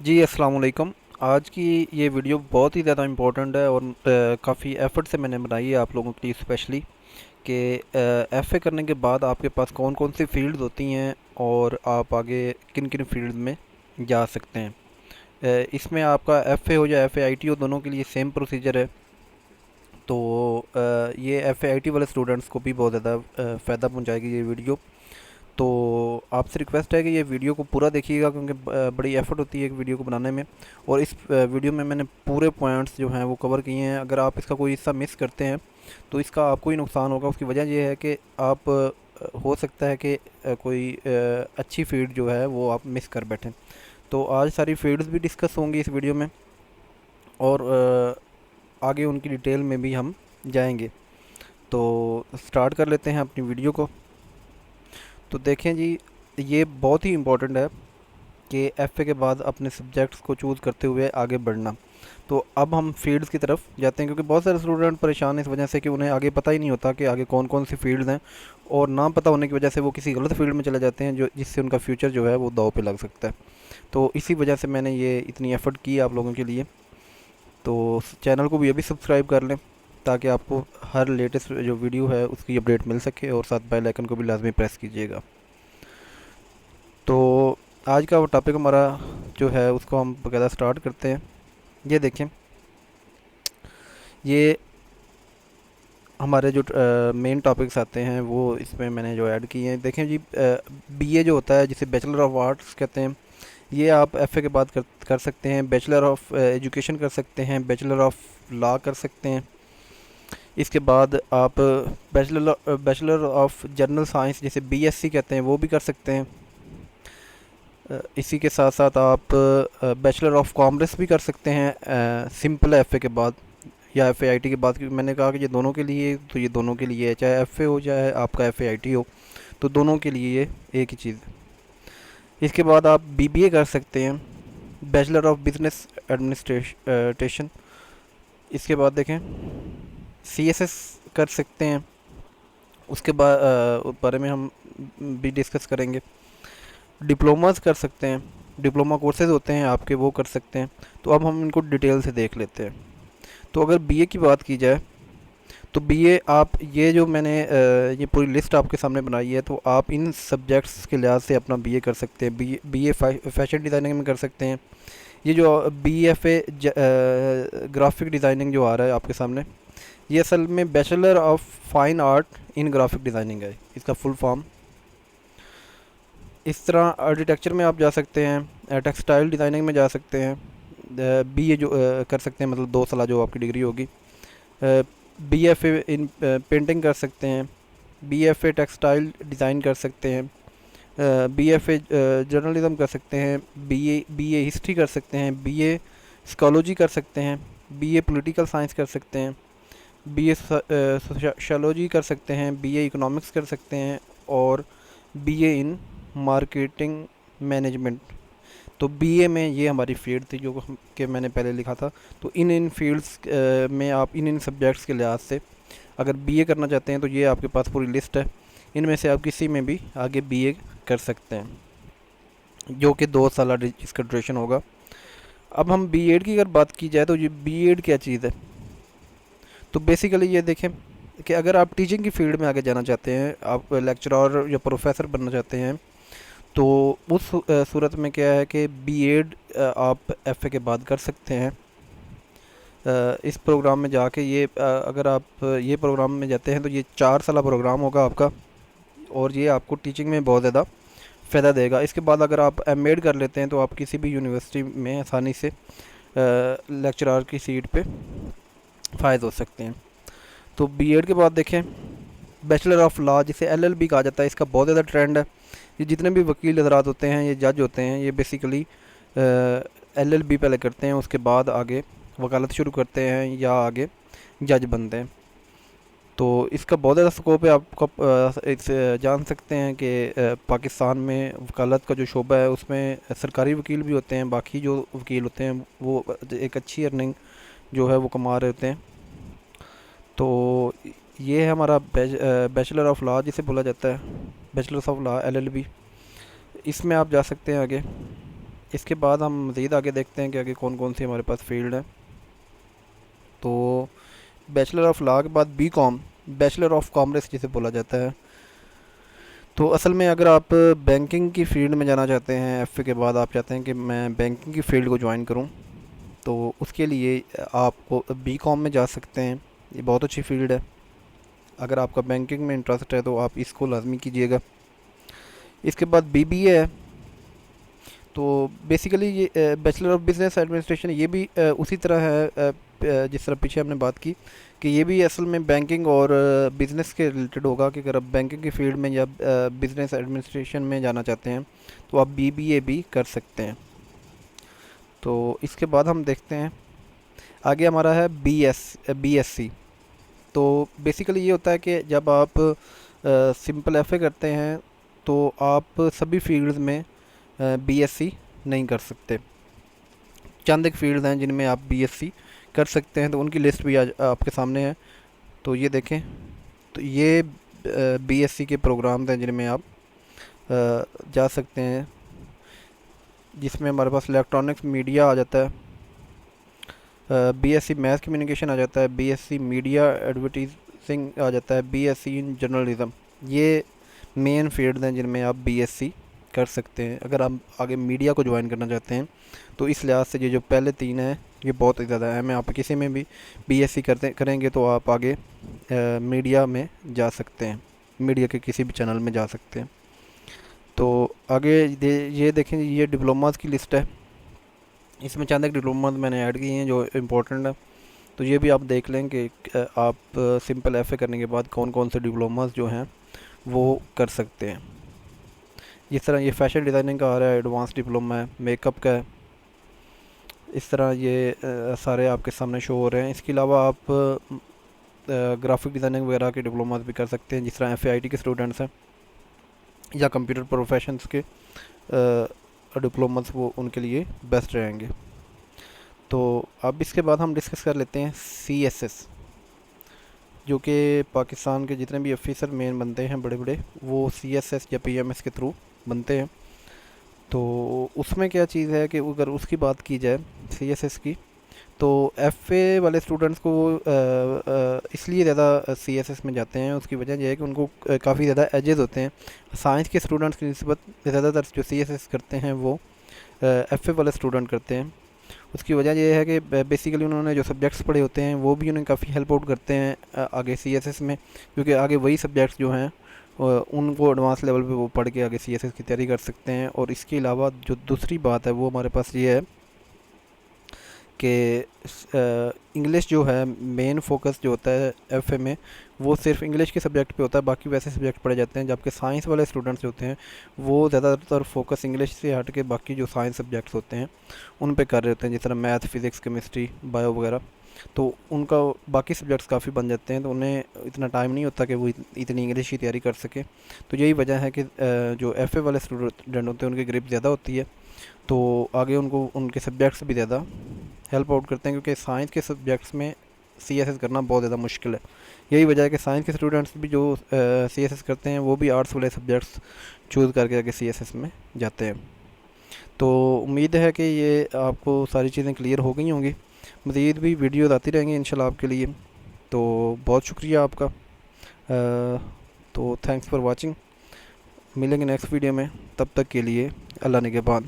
جی السلام علیکم۔ آج کی یہ ویڈیو بہت ہی زیادہ امپورٹنٹ ہے اور کافی ایفرٹ سے میں نے بنائی ہے آپ لوگوں کے لیے اسپیشلی کہ ایف اے کرنے کے بعد آپ کے پاس کون کون سی فیلڈز ہوتی ہیں اور آپ آگے کن کن فیلڈ میں جا سکتے ہیں۔ اس میں آپ کا ایف اے ہو یا ایف اے آئی ٹی ہو، دونوں کے لیے سیم پروسیجر ہے۔ تو یہ ایف اے آئی ٹی والے اسٹوڈنٹس کو بھی بہت زیادہ فائدہ پہنچائے گی یہ ویڈیو۔ تو آپ سے ریکویسٹ ہے کہ یہ ویڈیو کو پورا دیکھیے گا، کیونکہ بڑی ایفرٹ ہوتی ہے ایک ویڈیو کو بنانے میں، اور اس ویڈیو میں میں نے پورے پوائنٹس جو ہیں وہ کور کیے ہیں۔ اگر آپ اس کا کوئی حصہ مس کرتے ہیں تو اس کا آپ کو ہی نقصان ہوگا۔ اس کی وجہ یہ ہے کہ آپ ہو سکتا ہے کہ کوئی اچھی فیلڈ جو ہے وہ آپ مس کر بیٹھیں۔ تو آج ساری فیلڈز بھی ڈسکس ہوں گی اس ویڈیو میں، اور آگے ان کی ڈیٹیل میں بھی ہم جائیں گے۔ تو سٹارٹ کر لیتے ہیں اپنی ویڈیو کو۔ تو دیکھیں جی، یہ بہت ہی امپورٹنٹ ہے کہ ایف اے کے بعد اپنے سبجیکٹس کو چوز کرتے ہوئے آگے بڑھنا۔ تو اب ہم فیلڈز کی طرف جاتے ہیں، کیونکہ بہت سارے اسٹوڈنٹ پریشان ہیں اس وجہ سے کہ انہیں آگے پتہ ہی نہیں ہوتا کہ آگے کون کون سی فیلڈز ہیں، اور نہ پتہ ہونے کی وجہ سے وہ کسی غلط فیلڈ میں چلے جاتے ہیں جس سے ان کا فیوچر جو ہے وہ داؤ پہ لگ سکتا ہے۔ تو اسی وجہ سے میں نے یہ اتنی ایفرٹ کی آپ لوگوں کے لیے۔ تو چینل کو بھی ابھی سبسکرائب کر لیں تاکہ آپ کو ہر لیٹسٹ جو ویڈیو ہے اس کی اپڈیٹ مل سکے، اور ساتھ بیل آئکن کو بھی لازمی پریس کیجیے گا۔ تو آج کا وہ ٹاپک ہمارا جو ہے اس کو ہم باقاعدہ سٹارٹ کرتے ہیں۔ یہ دیکھیں، یہ ہمارے جو مین ٹاپکس آتے ہیں وہ اس میں نے جو ایڈ کیے ہیں۔ دیکھیں جی، بی اے جو ہوتا ہے جسے بیچلر آف آرٹس کہتے ہیں، یہ آپ ایف اے کے بعد کر سکتے ہیں۔ بیچلر آف ایجوکیشن کر سکتے ہیں، بیچلر آف لا کر سکتے ہیں۔ اس کے بعد آپ بیچلر آف جنرل سائنس جسے بی ایس سی کہتے ہیں وہ بھی کر سکتے ہیں۔ اسی کے ساتھ ساتھ آپ بیچلر آف کامرس بھی کر سکتے ہیں سمپل ایف اے کے بعد یا ایف اے آئی ٹی کے بعد، کیونکہ میں نے کہا کہ یہ دونوں کے لیے، تو یہ دونوں کے لیے ہے، چاہے ایف اے ہو چاہے آپ کا ایف اے آئی ٹی ہو، تو دونوں کے لیے یہ ایک ہی چیز ہے۔ اس کے بعد آپ بی بی اے کر سکتے ہیں، بیچلر آف بزنس ایڈمنسٹریشن۔ اس کے بعد دیکھیں، سی ایس ایس کر سکتے ہیں، اس کے بارے میں ہم بھی ڈسکس کریں گے۔ ڈپلوماز کر سکتے ہیں، ڈپلوما کورسز ہوتے ہیں آپ کے، وہ کر سکتے ہیں۔ تو اب ہم ان کو ڈیٹیل سے دیکھ لیتے ہیں۔ تو اگر بی اے کی بات کی جائے تو بی اے آپ، یہ جو میں نے یہ پوری لسٹ آپ کے سامنے بنائی ہے، تو آپ ان سبجیکٹس کے لحاظ سے اپنا بی اے کر سکتے ہیں۔ بی اے فیشن ڈیزائننگ میں کر سکتے ہیں۔ یہ جو B F A graphic designing جو آ رہا ہے آپ کے سامنے، یہ اصل میں bachelor of fine art in graphic designing ہے، اس کا فل فارم۔ اس طرح آرکیٹیکچر میں آپ جا سکتے ہیں، ٹیکسٹائل ڈیزائننگ میں جا سکتے ہیں، بی اے جو کر سکتے ہیں، مطلب 2 سالہ جو آپ کی ڈگری ہوگی۔ B F A in painting کر سکتے ہیں، B F A textile design کر سکتے ہیں، بی ایف اے جرنلزم کر سکتے ہیں، بی اے ہسٹری کر سکتے ہیں، بی اے سکالوجی کر سکتے ہیں، بی اے پولیٹیکل سائنس کر سکتے ہیں، بی اے سوشیالوجی کر سکتے ہیں، بی اے اکنامکس کر سکتے ہیں، اور B A in marketing management. تو بی اے میں یہ ہماری فیلڈ تھی جو کہ میں نے پہلے لکھا تھا۔ تو ان فیلڈس میں آپ ان سبجیکٹس کے لحاظ سے اگر بی اے کرنا چاہتے ہیں تو یہ آپ کے پاس پوری لسٹ ہے، ان میں سے آپ کسی میں بھی آگے بی اے کر سکتے ہیں، جو کہ 2 سالہ اس کا ڈیوریشن ہوگا۔ اب ہم بی ایڈ کی اگر بات کی جائے تو یہ بی ایڈ کیا چیز ہے؟ تو بیسیکلی یہ دیکھیں کہ اگر آپ ٹیچنگ کی فیلڈ میں آگے جانا چاہتے ہیں، آپ لیکچرار یا پروفیسر بننا چاہتے ہیں، تو اس صورت میں کیا ہے کہ بی ایڈ آپ ایف اے کے بعد کر سکتے ہیں۔ اس پروگرام میں جا کے یہ اگر آپ یہ پروگرام میں جاتے ہیں تو یہ 4 سالہ پروگرام ہوگا آپ کا، اور یہ آپ کو ٹیچنگ میں بہت زیادہ فائدہ دے گا۔ اس کے بعد اگر آپ ایم ایڈ کر لیتے ہیں تو آپ کسی بھی یونیورسٹی میں آسانی سے لیکچرار کی سیٹ پہ فائز ہو سکتے ہیں۔ تو بی ایڈ کے بعد دیکھیں، بیچلر آف لا جسے ایل ایل بی کہا جاتا ہے، اس کا بہت زیادہ ٹرینڈ ہے۔ یہ جتنے بھی وکیل حضرات ہوتے ہیں، یہ جج ہوتے ہیں، یہ بیسیکلی ایل ایل بی پہلے کرتے ہیں، اس کے بعد آگے وکالت شروع کرتے ہیں یا آگے جج بنتے ہیں۔ تو اس کا بہت زیادہ سکوپ ہے، آپ کو جان سکتے ہیں کہ پاکستان میں وکالت کا جو شعبہ ہے اس میں سرکاری وکیل بھی ہوتے ہیں، باقی جو وکیل ہوتے ہیں وہ ایک اچھی ارننگ جو ہے وہ کما رہے ہوتے ہیں۔ تو یہ ہے ہمارا بیچلر آف لا جسے بولا جاتا ہے، bachelor of law L L B, اس میں آپ جا سکتے ہیں آگے۔ اس کے بعد ہم مزید آگے دیکھتے ہیں کہ آگے کون کون سی ہمارے پاس فیلڈ ہیں. تو بیچلر آف لا کے بعد B com, bachelor of commerce جسے بولا جاتا ہے. تو اصل میں اگر آپ بینکنگ کی فیلڈ میں جانا چاہتے ہیں، ایف اے کے بعد آپ چاہتے ہیں کہ میں بینکنگ کی فیلڈ کو جوائن کروں، تو اس کے لیے آپ کو بی کام میں جا سکتے ہیں. یہ بہت اچھی فیلڈ ہے. اگر آپ کا بینکنگ میں انٹرسٹ ہے تو آپ اس کو لازمی کیجیے گا. اس کے بعد بی بی اے ہے. تو بیسیکلی یہ بیچلر آف بزنس ایڈمنسٹریشن یہ بھی اسی طرح ہے جس طرح پیچھے ہم نے بات کی کہ یہ بھی اصل میں بینکنگ اور بزنس کے ریلیٹڈ ہوگا کہ اگر آپ بینکنگ کی فیلڈ میں یا بزنس ایڈمنسٹریشن میں جانا چاہتے ہیں تو آپ بی بی اے بھی کر سکتے ہیں. تو اس کے بعد ہم دیکھتے ہیں آگے ہمارا ہے بی ایس سی. تو بیسیکلی یہ ہوتا ہے کہ جب آپ سمپل ایف اے کرتے ہیں تو آپ سبھی فیلڈز میں بی ایس سی نہیں کر سکتے. چند ایک فیلڈز ہیں جن میں آپ بی ایس سی کر سکتے ہیں، تو ان کی لسٹ بھی آپ کے سامنے ہے. تو یہ دیکھیں، تو یہ بی ایس سی کے پروگرامز ہیں جن میں آپ جا سکتے ہیں، جس میں ہمارے پاس الیکٹرانکس میڈیا آ جاتا ہے، B S C mass communication آ جاتا ہے، B S C media advertising آ جاتا ہے، B S C in journalism. یہ مین فیلڈز ہیں جن میں آپ بی ایس سی کر سکتے ہیں اگر آپ آگے میڈیا کو جوائن کرنا چاہتے ہیں. تو اس لحاظ سے یہ جو پہلے تین ہیں یہ بہت ہی زیادہ اہم ہے. آپ کسی میں بھی بی ایس سی کریں گے تو آپ آگے میڈیا میں جا سکتے ہیں، میڈیا کے کسی بھی چینل میں جا سکتے ہیں. تو آگے یہ دیکھیں یہ ڈپلوماز کی لسٹ ہے. اس میں چند ایک ڈپلوماز میں نے ایڈ کی ہیں جو امپورٹنٹ ہیں. تو یہ بھی آپ دیکھ لیں کہ آپ سمپل ایف اے کرنے کے بعد کون کون سے ڈپلوماز جو ہیں وہ کر سکتے ہیں. جس طرح یہ فیشن ڈیزائننگ کا آ رہا ہے، ایڈوانس ڈپلوما ہے، میک اپ کا ہے. اس طرح یہ سارے آپ کے سامنے شو ہو رہے ہیں. اس کے علاوہ آپ گرافک ڈیزائننگ وغیرہ کے ڈپلوماز بھی کر سکتے ہیں، جس طرح ایف اے آئی ٹی کے اسٹوڈنٹس ہیں یا کمپیوٹر پروفیشنس کے ڈپلوماز، وہ ان کے لیے بیسٹ رہیں گے. تو اب اس کے بعد ہم ڈسکس کر لیتے ہیں سی ایس ایس، جو کہ پاکستان کے جتنے بھی آفیسر مین بنتے ہیں بڑے بڑے، وہ سی ایس ایس یا پی ایم ایس کے تھرو بنتے ہیں. تو اس میں کیا چیز ہے کہ اگر اس کی بات کی جائے سی ایس ایس کی، تو ایف اے والے اسٹوڈنٹس کو اس لیے زیادہ سی ایس ایس میں جاتے ہیں. اس کی وجہ یہ ہے کہ ان کو کافی زیادہ ایجز ہوتے ہیں. سائنس کے اسٹوڈنٹس کی نسبت زیادہ تر جو سی ایس ایس کرتے ہیں وہ ایف اے والے اسٹوڈنٹ کرتے ہیں. اس کی وجہ یہ ہے کہ بیسیکلی انہوں نے جو سبجیکٹس پڑھے ہوتے ہیں وہ بھی انہیں کافی ہیلپ آؤٹ کرتے ہیں آگے سی ایس ایس میں، کیونکہ آگے وہی سبجیکٹس جو ہیں ان کو ایڈوانس لیول پہ وہ پڑھ کے آگے سی ایس ایس کی تیاری کر سکتے ہیں. اور اس کے علاوہ جو دوسری بات ہے وہ ہمارے پاس یہ ہے کہ انگلش جو ہے مین فوکس جو ہوتا ہے ایف اے میں، وہ صرف انگلش کے سبجیکٹ پہ ہوتا ہے، باقی ویسے سبجیکٹ پڑھے جاتے ہیں. جبکہ سائنس والے اسٹوڈنٹس جو ہوتے ہیں وہ زیادہ تر فوکس انگلش سے ہٹ کے باقی جو سائنس سبجیکٹس ہوتے ہیں ان پہ کر رہے ہوتے ہیں، جس طرح میتھ، فزکس، کیمسٹری، بایو وغیرہ. تو ان کا باقی سبجیکٹس کافی بن جاتے ہیں، تو انہیں اتنا ٹائم نہیں ہوتا کہ وہ اتنی انگلش کی تیاری کر سکیں. تو یہی وجہ ہے کہ جو ایف اے والے اسٹوڈنٹ ہوتے ہیں ان کی گریپ زیادہ ہوتی ہے، تو آگے ان کو ان کے سبجیکٹس بھی زیادہ ہیلپ آؤٹ کرتے ہیں، کیونکہ سائنس کے سبجیکٹس میں سی ایس ایس کرنا بہت زیادہ مشکل ہے. یہی وجہ ہے کہ سائنس کے اسٹوڈنٹس بھی جو سی ایس ایس کرتے ہیں وہ بھی آرٹس والے سبجیکٹس چوز کر کے آگے سی ایس ایس میں جاتے ہیں. تو امید ہے کہ یہ آپ کو ساری چیزیں کلیئر ہو گئی ہوں گی. مزید بھی ویڈیوز آتی رہیں گی انشاءاللہ آپ کے لیے. تو بہت شکریہ آپ کا. تو تھینکس فار واچنگ. ملیں گے نیکسٹ ویڈیو میں، تب تک کے لیے اللہ نگہبان.